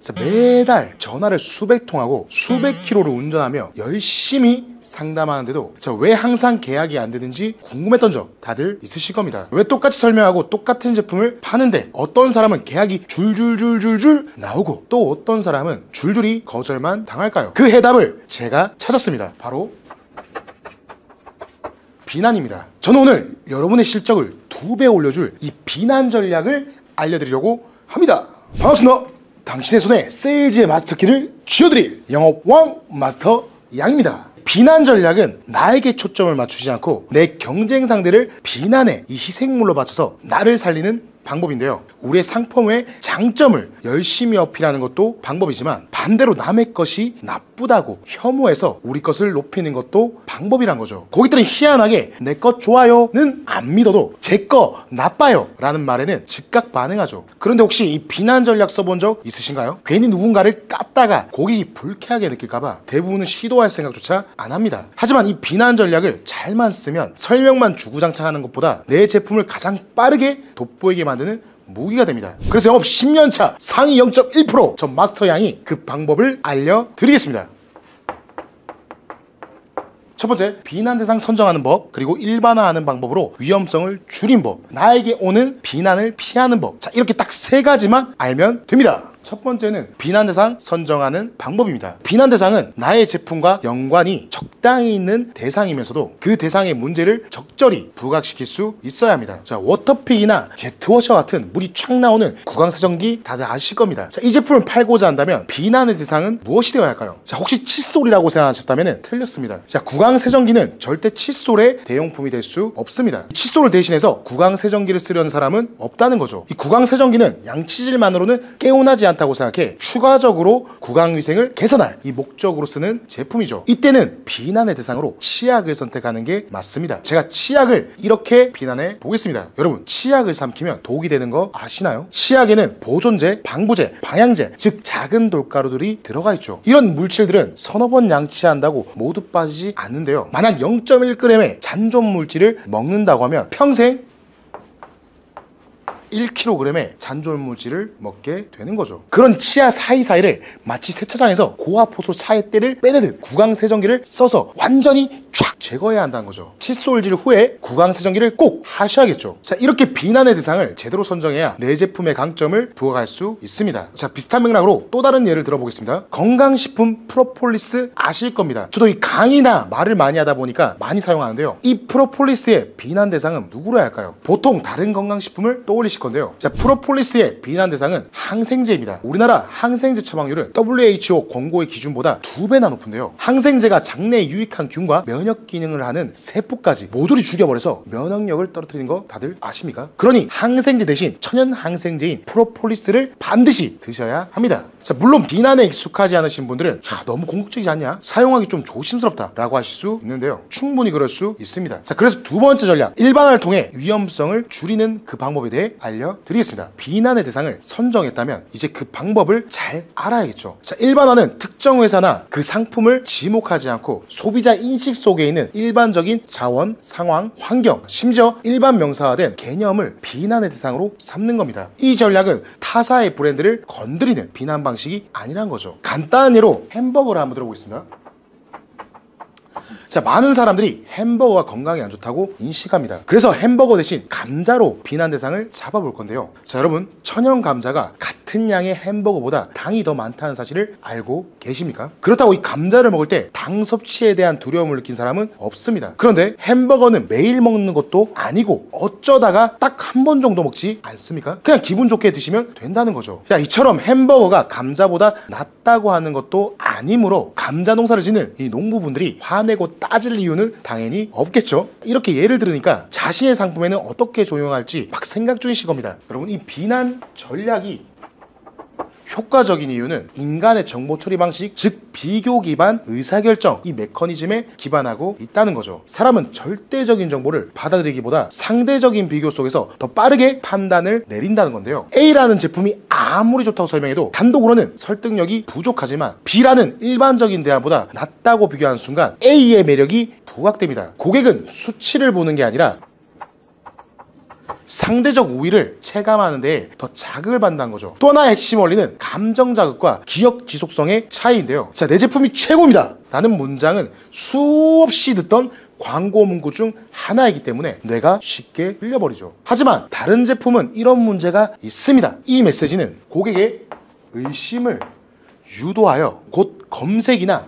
자, 매달 전화를 수백 통하고 수백 킬로를 운전하며 열심히 상담하는데도 왜 항상 계약이 안 되는지 궁금했던 적 다들 있으실 겁니다. 왜 똑같이 설명하고 똑같은 제품을 파는데 어떤 사람은 계약이 줄줄줄줄줄 나오고 또 어떤 사람은 줄줄이 거절만 당할까요? 그 해답을 제가 찾았습니다. 바로 비난입니다. 저는 오늘 여러분의 실적을 2배 올려줄 이 비난 전략을 알려드리려고 합니다. 반갑습니다. 당신의 손에 세일즈의 마스터키를 쥐어드릴 영업왕 마스터 양입니다. 비난 전략은 나에게 초점을 맞추지 않고 내 경쟁 상대를 비난의 이 희생물로 바쳐서 나를 살리는 방법인데요. 우리의 상품의 장점을 열심히 어필하는 것도 방법이지만 반대로 남의 것이 나쁘다고 혐오해서 우리 것을 높이는 것도 방법이란 거죠. 고객들은 희한하게 내 것 좋아요는 안 믿어도 제 거 나빠요 라는 말에는 즉각 반응하죠. 그런데 혹시 이 비난 전략 써본 적 있으신가요? 괜히 누군가를 깠다가 고객이 불쾌하게 느낄까봐 대부분은 시도할 생각조차 안 합니다. 하지만 이 비난 전략을 잘만 쓰면 설명만 주구장창하는 것보다 내 제품을 가장 빠르게 돋보이게 만드는 무기가 됩니다. 그래서 영업 10년차 상위 0.1% 전 마스터 양이 그 방법을 알려드리겠습니다. 첫 번째, 비난 대상 선정하는 법, 그리고 일반화하는 방법으로 위험성을 줄인 법, 나에게 오는 비난을 피하는 법. 자, 이렇게 딱 3가지만 알면 됩니다. 첫 번째는 비난 대상 선정하는 방법입니다. 비난 대상은 나의 제품과 연관이 적당히 있는 대상이면서도 그 대상의 문제를 적절히 부각시킬 수 있어야 합니다. 자, 워터픽이나 제트워셔 같은 물이 촥 나오는 구강세정기 다들 아실 겁니다. 자, 이 제품을 팔고자 한다면 비난의 대상은 무엇이 되어야 할까요? 자, 혹시 칫솔이라고 생각하셨다면 틀렸습니다. 자, 구강세정기는 절대 칫솔의 대용품이 될 수 없습니다. 칫솔을 대신해서 구강세정기를 쓰려는 사람은 없다는 거죠. 이 구강세정기는 양치질만으로는 개운하지 않다고 생각해 추가적으로 구강위생을 개선할 이 목적으로 쓰는 제품이죠. 이때는 비난의 대상으로 치약을 선택하는 게 맞습니다. 제가 치약을 이렇게 비난해 보겠습니다. 여러분, 치약을 삼키면 독이 되는 거 아시나요? 치약에는 보존제, 방부제, 방향제, 즉 작은 돌가루들이 들어가 있죠. 이런 물질들은 서너 번 양치한다고 모두 빠지지 않는데요. 만약 0.1g의 잔존 물질을 먹는다고 하면 평생 1kg의 잔존물질을 먹게 되는 거죠. 그런 치아 사이사이를 마치 세차장에서 고압호소 차에 때를 빼내듯 구강세정기를 써서 완전히 쫙 제거해야 한다는 거죠. 칫솔질 후에 구강세정기를 꼭 하셔야겠죠. 자, 이렇게 비난의 대상을 제대로 선정해야 내 제품의 강점을 부각할 수 있습니다. 자, 비슷한 맥락으로 또 다른 예를 들어보겠습니다. 건강식품 프로폴리스 아실 겁니다. 저도 이 강의나 말을 많이 하다 보니까 많이 사용하는데요. 이 프로폴리스의 비난 대상은 누구로 해야 할까요? 보통 다른 건강식품을 떠올리실 건데요. 자, 프로폴리스의 비난 대상은 항생제입니다. 우리나라 항생제 처방률은 WHO 권고의 기준보다 2배나 높은데요. 항생제가 장내에 유익한 균과 면역 기능을 하는 세포까지 모조리 죽여버려서 면역력을 떨어뜨리는 거 다들 아십니까? 그러니 항생제 대신 천연 항생제인 프로폴리스를 반드시 드셔야 합니다. 자, 물론 비난에 익숙하지 않으신 분들은 너무 공격적이지 않냐? 사용하기 좀 조심스럽다 라고 하실 수 있는데요. 충분히 그럴 수 있습니다. 자, 그래서 두 번째 전략, 일반화를 통해 위험성을 줄이는 그 방법에 대해 알려드리겠습니다. 비난의 대상을 선정했다면 이제 그 방법을 잘 알아야겠죠. 자, 일반화는 특정 회사나 그 상품을 지목하지 않고 소비자 인식 속에 있는 일반적인 자원, 상황, 환경, 심지어 일반 명사화된 개념을 비난의 대상으로 삼는 겁니다. 이 전략은 타사의 브랜드를 건드리는 비난 방식이 아니란 거죠. 간단한 예로 햄버거를 한번 들어보겠습니다. 자, 많은 사람들이 햄버거가 건강에 안 좋다고 인식합니다. 그래서 햄버거 대신 감자로 비난 대상을 잡아볼 건데요. 자, 여러분, 천연 감자가 같은 양의 햄버거보다 당이 더 많다는 사실을 알고 계십니까? 그렇다고 이 감자를 먹을 때 당 섭취에 대한 두려움을 느낀 사람은 없습니다. 그런데 햄버거는 매일 먹는 것도 아니고 어쩌다가 딱 한 번 정도 먹지 않습니까? 그냥 기분 좋게 드시면 된다는 거죠. 야, 이처럼 햄버거가 감자보다 낫다고 하는 것도 아니므로 감자 농사를 짓는 이 농부분들이 화내고 따질 이유는 당연히 없겠죠. 이렇게 예를 들으니까 자신의 상품에는 어떻게 적용할지 막 생각 중이실 겁니다. 여러분, 이 비난 전략이 효과적인 이유는 인간의 정보 처리 방식, 즉 비교 기반 의사결정, 이 메커니즘에 기반하고 있다는 거죠. 사람은 절대적인 정보를 받아들이기보다 상대적인 비교 속에서 더 빠르게 판단을 내린다는 건데요. A라는 제품이 아무리 좋다고 설명해도 단독으로는 설득력이 부족하지만 B라는 일반적인 대안보다 낫다고 비교하는 순간 A의 매력이 부각됩니다. 고객은 수치를 보는 게 아니라 상대적 우위를 체감하는 데 더 자극을 받는다는 거죠. 또 하나의 핵심 원리는 감정 자극과 기억 지속성의 차이인데요. 자, 내 제품이 최고입니다 라는 문장은 수없이 듣던 광고 문구 중 하나이기 때문에 뇌가 쉽게 흘려버리죠. 하지만 다른 제품은 이런 문제가 있습니다. 이 메시지는 고객의 의심을 유도하여 곧 검색이나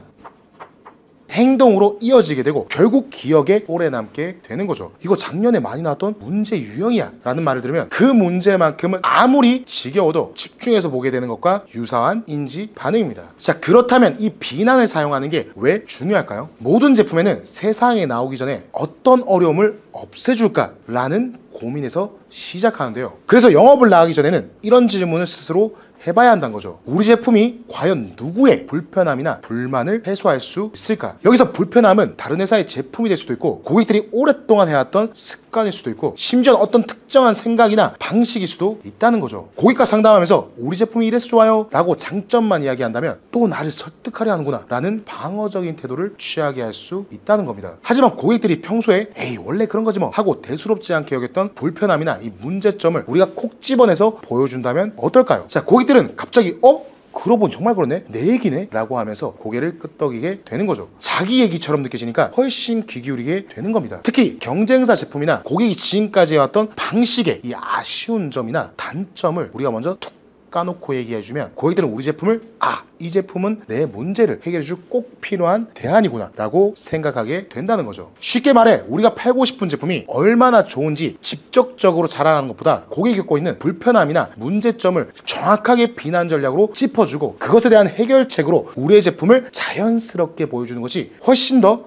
행동으로 이어지게 되고 결국 기억에 오래 남게 되는 거죠. 이거 작년에 많이 나왔던 문제 유형이야 라는 말을 들으면 그 문제만큼은 아무리 지겨워도 집중해서 보게 되는 것과 유사한 인지 반응입니다. 자, 그렇다면 이 비난을 사용하는 게 왜 중요할까요? 모든 제품에는 세상에 나오기 전에 어떤 어려움을 없애줄까 라는 고민에서 시작하는데요. 그래서 영업을 나가기 전에는 이런 질문을 스스로 해봐야 한다는 거죠. 우리 제품이 과연 누구의 불편함이나 불만을 해소할 수 있을까? 여기서 불편함은 다른 회사의 제품이 될 수도 있고 고객들이 오랫동안 해왔던 습관일 수도 있고 심지어 어떤 특정한 생각이나 방식일 수도 있다는 거죠. 고객과 상담하면서 우리 제품이 이래서 좋아요 라고 장점만 이야기한다면 또 나를 설득하려 하는구나 라는 방어적인 태도를 취하게 할 수 있다는 겁니다. 하지만 고객들이 평소에 에이 원래 그런 거지 뭐 하고 대수롭지 않게 여겼던 불편함이나 이 문제점을 우리가 콕 집어내서 보여준다면 어떨까요? 자, 고객들은 갑자기 그러고 보니 정말 그러네? 내 얘기네? 라고 하면서 고개를 끄덕이게 되는 거죠. 자기 얘기처럼 느껴지니까 훨씬 귀 기울이게 되는 겁니다. 특히 경쟁사 제품이나 고객이 지금까지 해왔던 방식의 이 아쉬운 점이나 단점을 우리가 먼저 툭 까놓고 얘기해주면 고객들은 우리 제품을 이 제품은 내 문제를 해결해줄 꼭 필요한 대안이구나 라고 생각하게 된다는 거죠. 쉽게 말해 우리가 팔고 싶은 제품이 얼마나 좋은지 직접적으로 자랑하는 것보다 고객이 겪고 있는 불편함이나 문제점을 정확하게 비난 전략으로 짚어주고 그것에 대한 해결책으로 우리의 제품을 자연스럽게 보여주는 것이 훨씬 더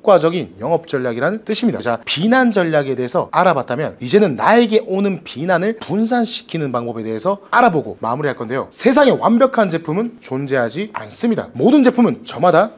효과적인 영업 전략이라는 뜻입니다. 자, 비난 전략에 대해서 알아봤다면 이제는 나에게 오는 비난을 분산시키는 방법에 대해서 알아보고 마무리할 건데요. 세상에 완벽한 제품은 존재하지 않습니다. 모든 제품은 저마다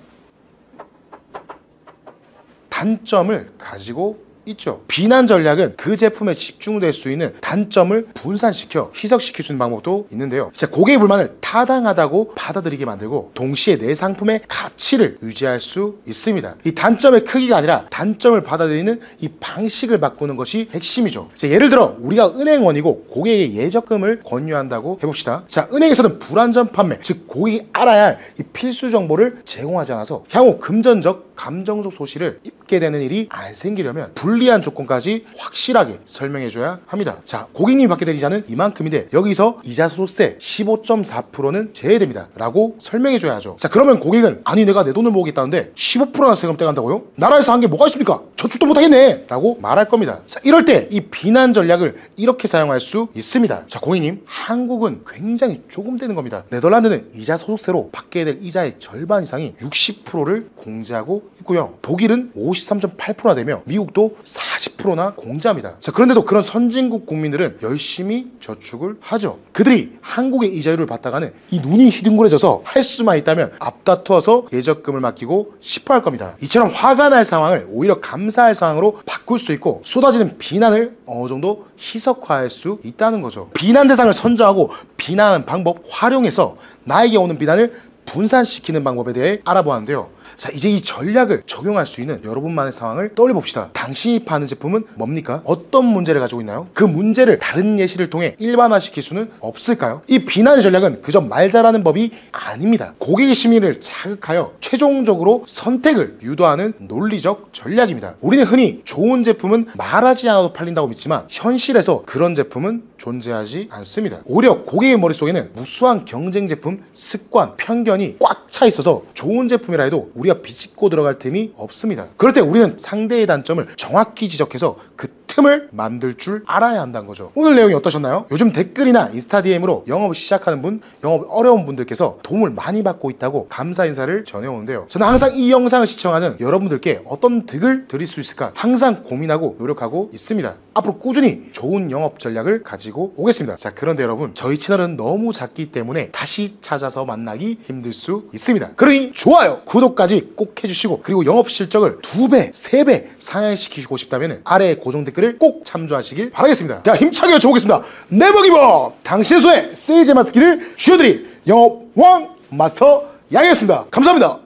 단점을 가지고 있죠. 비난 전략은 그 제품에 집중될 수 있는 단점을 분산시켜 희석시킬 수 있는 방법도 있는데요. 진짜 고객의 불만을 타당하다고 받아들이게 만들고 동시에 내 상품의 가치를 유지할 수 있습니다. 이 단점의 크기가 아니라 단점을 받아들이는 이 방식을 바꾸는 것이 핵심이죠. 자, 예를 들어 우리가 은행원이고 고객에게 예적금을 권유한다고 해봅시다. 자, 은행에서는 불안전 판매, 즉 고객이 알아야 할 이 필수 정보를 제공하지 않아서 향후 금전적, 감정적 소실을 입게 되는 일이 안 생기려면 불리한 조건까지 확실하게 설명해줘야 합니다. 자, 고객님이 받게 될 이자는 이만큼인데 여기서 이자 소득세 15.4%는 제외됩니다 라고 설명해줘야 하죠. 자, 그러면 고객은 아니 내가 내 돈을 모으겠다는데 15%나 세금 떼간다고요? 나라에서 한 게 뭐가 있습니까? 저축도 못하겠네 라고 말할 겁니다. 자, 이럴 때 이 비난 전략을 이렇게 사용할 수 있습니다. 자, 고객님, 한국은 굉장히 조금 되는 겁니다. 네덜란드는 이자 소득세로 받게 될 이자의 절반 이상이 60%를 공제하고 있고요. 독일은 53.8%나 되며 미국도 40%나 공제합니다. 자, 그런데도 그런 선진국 국민들은 열심히 저축을 하죠. 그들이 한국의 이자율을 받다가는 이 눈이 희둥그레져서 할 수만 있다면 앞다투어서 예적금을 맡기고 싶어 할 겁니다. 이처럼 화가 날 상황을 오히려 감사할 상황으로 바꿀 수 있고 쏟아지는 비난을 어느 정도 희석화할 수 있다는 거죠. 비난 대상을 선정하고 비난하는 방법 활용해서 나에게 오는 비난을 분산시키는 방법에 대해 알아보았는데요. 자, 이제 이 전략을 적용할 수 있는 여러분만의 상황을 떠올려 봅시다. 당신이 파는 제품은 뭡니까? 어떤 문제를 가지고 있나요? 그 문제를 다른 예시를 통해 일반화시킬 수는 없을까요? 이 비난 전략은 그저 말 잘하는 법이 아닙니다. 고객의 심리를 자극하여 최종적으로 선택을 유도하는 논리적 전략입니다. 우리는 흔히 좋은 제품은 말하지 않아도 팔린다고 믿지만 현실에서 그런 제품은 존재하지 않습니다. 오히려 고객의 머릿속에는 무수한 경쟁 제품, 습관, 편견이 꽉 차 있어서 좋은 제품이라 해도 우리가 비집고 들어갈 틈이 없습니다. 그럴 때 우리는 상대의 단점을 정확히 지적해서 그 틈을 만들 줄 알아야 한다는 거죠. 오늘 내용이 어떠셨나요? 요즘 댓글이나 인스타 DM으로 영업을 시작하는 분, 영업 어려운 분들께서 도움을 많이 받고 있다고 감사 인사를 전해오는데요. 저는 항상 이 영상을 시청하는 여러분들께 어떤 득을 드릴 수 있을까 항상 고민하고 노력하고 있습니다. 앞으로 꾸준히 좋은 영업 전략을 가지고 오겠습니다. 자, 그런데 여러분, 저희 채널은 너무 작기 때문에 다시 찾아서 만나기 힘들 수 있습니다. 그러니 좋아요, 구독까지 꼭 해주시고, 그리고 영업 실적을 2배, 3배 상향시키고 싶다면 아래에 고정 댓글을 꼭 참조하시길 바라겠습니다. 자, 힘차게 외쳐보겠습니다. 네버 기버! 당신의 손에 세일즈 마스터키를 쥐어드릴 영업 왕 마스터 양이었습니다. 감사합니다.